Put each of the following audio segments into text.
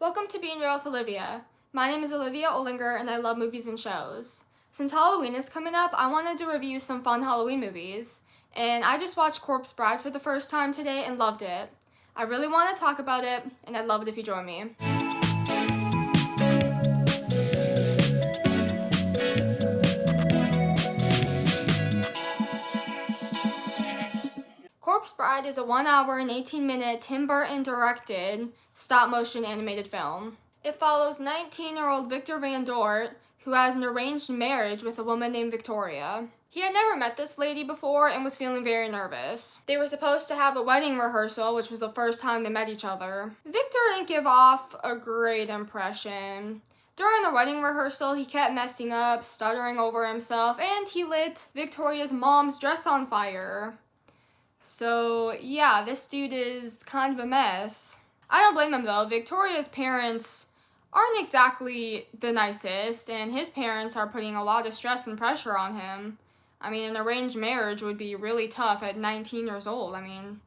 Welcome to Being Reel With Olyvia. My name is Olyvia Olinger and I love movies and shows. Since Halloween is coming up, I wanted to review some fun Halloween movies. And I just watched Corpse Bride for the first time today and loved it. I really want to talk about it, and I'd love it if you join me. Corpse Bride is a 1 hour and 18-minute Tim Burton directed stop-motion animated film. It follows 19-year-old Victor Van Dort, who has an arranged marriage with a woman named Victoria. He had never met this lady before and was feeling very nervous. They were supposed to have a wedding rehearsal, which was the first time they met each other. Victor didn't give off a great impression. During the wedding rehearsal, he kept messing up, stuttering over himself, and he lit Victoria's mom's dress on fire. So, yeah, this dude is kind of a mess. I don't blame him though. Victoria's parents aren't exactly the nicest, and his parents are putting a lot of stress and pressure on him. I mean, an arranged marriage would be really tough at 19 years old. I mean,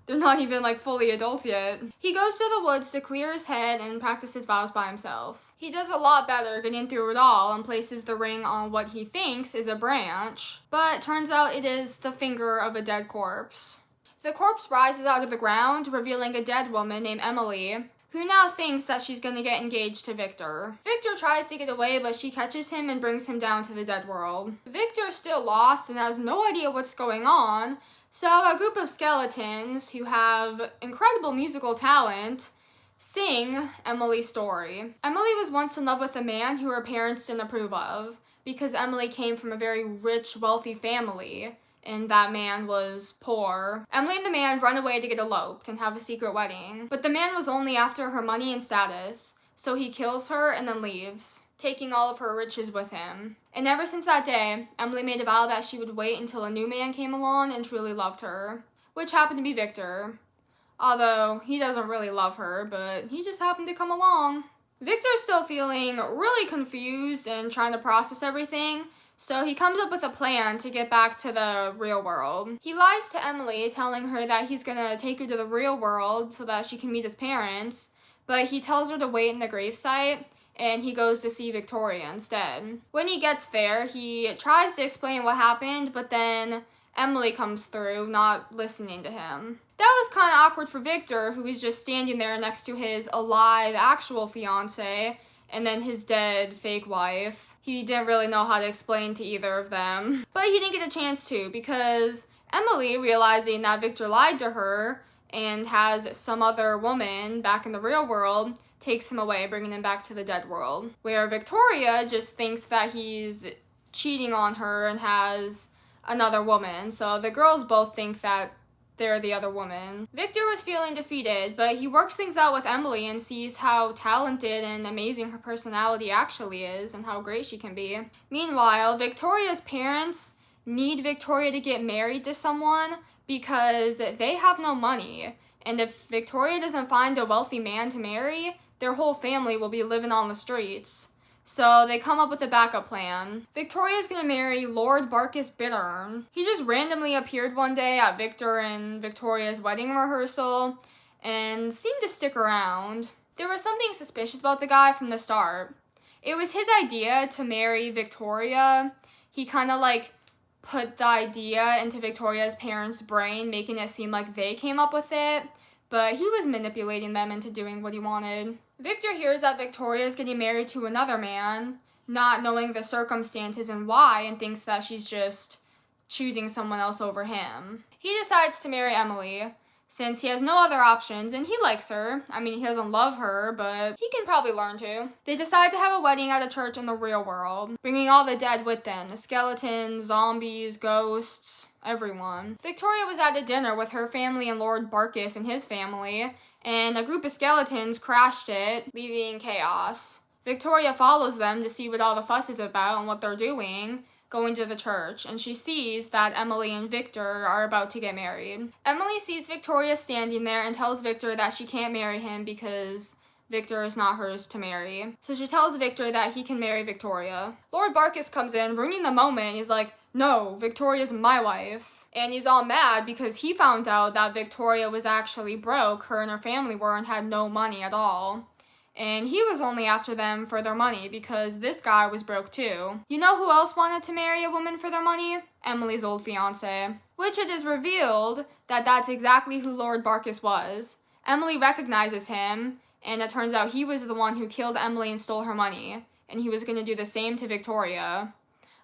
they're not even fully adults yet. He goes to the woods to clear his head and practice his vows by himself. He does a lot better getting through it all and places the ring on what he thinks is a branch, but turns out it is the finger of a dead corpse. The corpse rises out of the ground, revealing a dead woman named Emily, who now thinks that she's gonna get engaged to Victor. Victor tries to get away, but she catches him and brings him down to the dead world. Victor's still lost and has no idea what's going on, so a group of skeletons who have incredible musical talent sing Emily's story. Emily was once in love with a man who her parents didn't approve of, because Emily came from a very rich, wealthy family, and that man was poor. Emily and the man run away to get eloped and have a secret wedding, but the man was only after her money and status, so he kills her and then leaves, taking all of her riches with him. And ever since that day, Emily made a vow that she would wait until a new man came along and truly loved her, which happened to be Victor. Although, he doesn't really love her, but he just happened to come along. Victor's still feeling really confused and trying to process everything, so he comes up with a plan to get back to the real world. He lies to Emily, telling her that he's gonna take her to the real world so that she can meet his parents, but he tells her to wait in the gravesite, and he goes to see Victoria instead. When he gets there, he tries to explain what happened, but then Emily comes through, not listening to him. That was kind of awkward for Victor, who was just standing there next to his alive actual fiance and then his dead fake wife. He didn't really know how to explain to either of them. But he didn't get a chance to, because Emily, realizing that Victor lied to her and has some other woman back in the real world, takes him away, bringing him back to the dead world, where Victoria just thinks that he's cheating on her and has another woman. So the girls both think that they're the other woman. Victor was feeling defeated, but he works things out with Emily and sees how talented and amazing her personality actually is and how great she can be. Meanwhile, Victoria's parents need Victoria to get married to someone because they have no money. And if Victoria doesn't find a wealthy man to marry, their whole family will be living on the streets. So they come up with a backup plan. Victoria's gonna marry Lord Barkis Bittern. He just randomly appeared one day at Victor and Victoria's wedding rehearsal and seemed to stick around. There was something suspicious about the guy from the start. It was his idea to marry Victoria. He kind of put the idea into Victoria's parents' brain, making it seem like they came up with it, but he was manipulating them into doing what he wanted. Victor hears that Victoria is getting married to another man, not knowing the circumstances and why, and thinks that she's just choosing someone else over him. He decides to marry Emily, since he has no other options, and he likes her. I mean, he doesn't love her, but he can probably learn to. They decide to have a wedding at a church in the real world, bringing all the dead with them, the skeletons, zombies, ghosts, everyone. Victoria was at a dinner with her family and Lord Barkis and his family, and a group of skeletons crashed it, leaving chaos. Victoria follows them to see what all the fuss is about and what they're doing, going to the church, and she sees that Emily and Victor are about to get married. Emily sees Victoria standing there and tells Victor that she can't marry him because Victor is not hers to marry. So she tells Victor that he can marry Victoria. Lord Barkis comes in, ruining the moment. He's like, "No, Victoria's my wife." And he's all mad because he found out that Victoria was actually broke, her and her family were, and had no money at all. and he was only after them for their money because this guy was broke too. You know who else wanted to marry a woman for their money? Emily's old fiance. Which it is revealed that that's exactly who Lord Barkis was. Emily recognizes him, and it turns out he was the one who killed Emily and stole her money, and he was going to do the same to Victoria.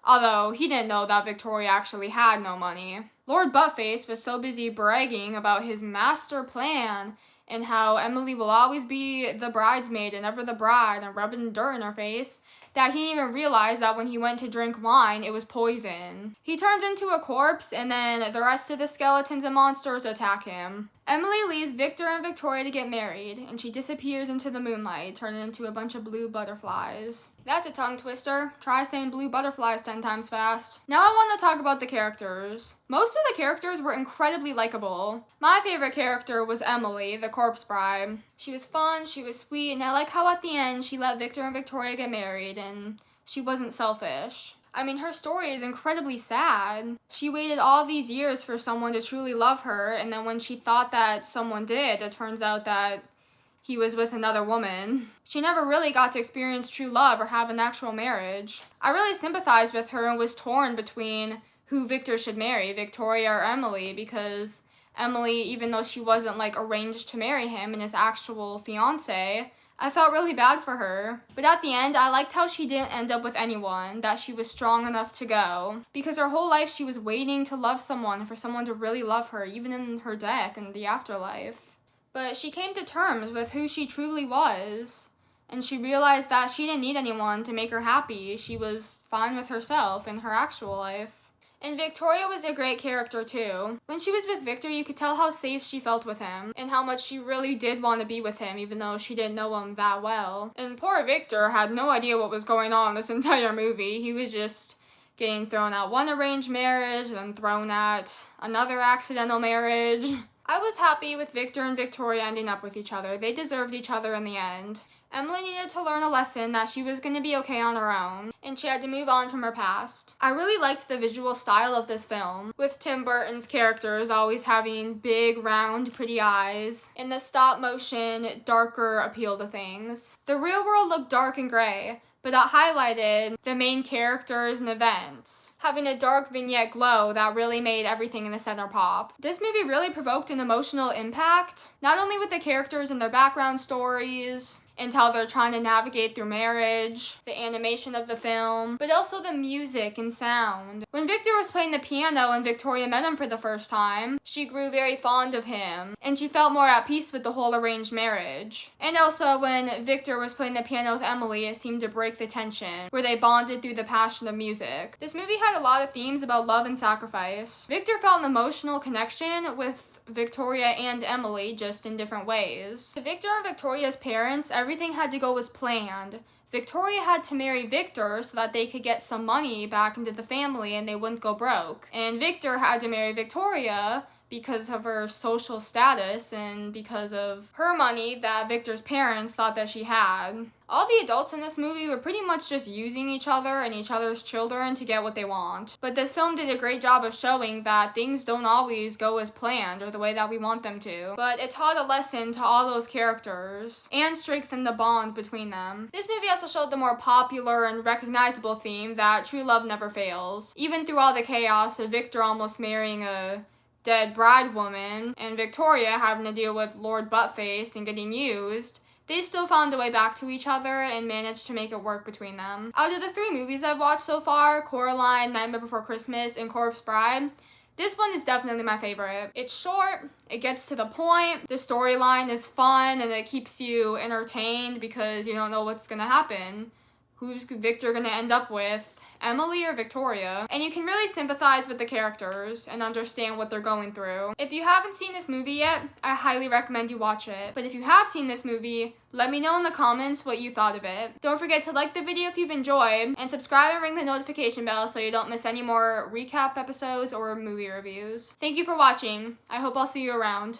Although he didn't know that Victoria actually had no money. Lord Buttface was so busy bragging about his master plan and how Emily will always be the bridesmaid and never the bride and rubbing dirt in her face that he didn't even realize that when he went to drink wine, it was poison. He turns into a corpse, and then the rest of the skeletons and monsters attack him. Emily leaves Victor and Victoria to get married, and she disappears into the moonlight, turning into a bunch of blue butterflies. That's a tongue twister. Try saying blue butterflies 10 times fast. Now I want to talk about the characters. Most of the characters were incredibly likable. My favorite character was Emily, the corpse bride. She was fun, she was sweet, and I like how at the end she let Victor and Victoria get married, and she wasn't selfish. I mean, her story is incredibly sad. She waited all these years for someone to truly love her, and then when she thought that someone did, it turns out that he was with another woman. She never really got to experience true love or have an actual marriage. I really sympathized with her and was torn between who Victor should marry, Victoria or Emily, because Emily, even though she wasn't arranged to marry him and his actual fiance, I felt really bad for her. But at the end, I liked how she didn't end up with anyone, that she was strong enough to go. Because her whole life she was waiting to love someone, for someone to really love her, even in her death and the afterlife. But she came to terms with who she truly was. And she realized that she didn't need anyone to make her happy. She was fine with herself in her actual life. And Victoria was a great character too. When she was with Victor, you could tell how safe she felt with him, and how much she really did want to be with him, even though she didn't know him that well. And poor Victor had no idea what was going on this entire movie. He was just getting thrown at one arranged marriage, then thrown at another accidental marriage. I was happy with Victor and Victoria ending up with each other. They deserved each other in the end. Emily needed to learn a lesson that she was going to be okay on her own, and she had to move on from her past. I really liked the visual style of this film, with Tim Burton's characters always having big, round, pretty eyes, and the stop-motion, darker appeal to things. The real world looked dark and gray, but that highlighted the main characters and events, having a dark vignette glow that really made everything in the center pop. This movie really provoked an emotional impact, not only with the characters and their background stories, and how they're trying to navigate through marriage, the animation of the film, but also the music and sound. When Victor was playing the piano and Victoria met him for the first time, she grew very fond of him, and she felt more at peace with the whole arranged marriage. And also when Victor was playing the piano with Emily, it seemed to break the tension, where they bonded through the passion of music. This movie had a lot of themes about love and sacrifice. Victor felt an emotional connection with Victoria and Emily, just in different ways. To Victor and Victoria's parents, everything had to go as planned. Victoria had to marry Victor so that they could get some money back into the family and they wouldn't go broke. And Victor had to marry Victoria because of her social status and because of her money that Victor's parents thought that she had. All the adults in this movie were pretty much just using each other and each other's children to get what they want. But this film did a great job of showing that things don't always go as planned or the way that we want them to. But it taught a lesson to all those characters and strengthened the bond between them. This movie also showed the more popular and recognizable theme that true love never fails. Even through all the chaos of Victor almost marrying a dead bride woman and Victoria having to deal with Lord Buttface and getting used, they still found a way back to each other and managed to make it work between them. Out of the 3 movies I've watched so far, Coraline, Nightmare Before Christmas, and Corpse Bride, this one is definitely my favorite. It's short, it gets to the point, the storyline is fun, and it keeps you entertained because you don't know what's gonna happen. Who's Victor gonna end up with? Emily or Victoria? And you can really sympathize with the characters and understand what they're going through. If you haven't seen this movie yet, I highly recommend you watch it. But if you have seen this movie, let me know in the comments what you thought of it. Don't forget to like the video if you've enjoyed, and subscribe and ring the notification bell so you don't miss any more recap episodes or movie reviews. Thank you for watching. I hope I'll see you around.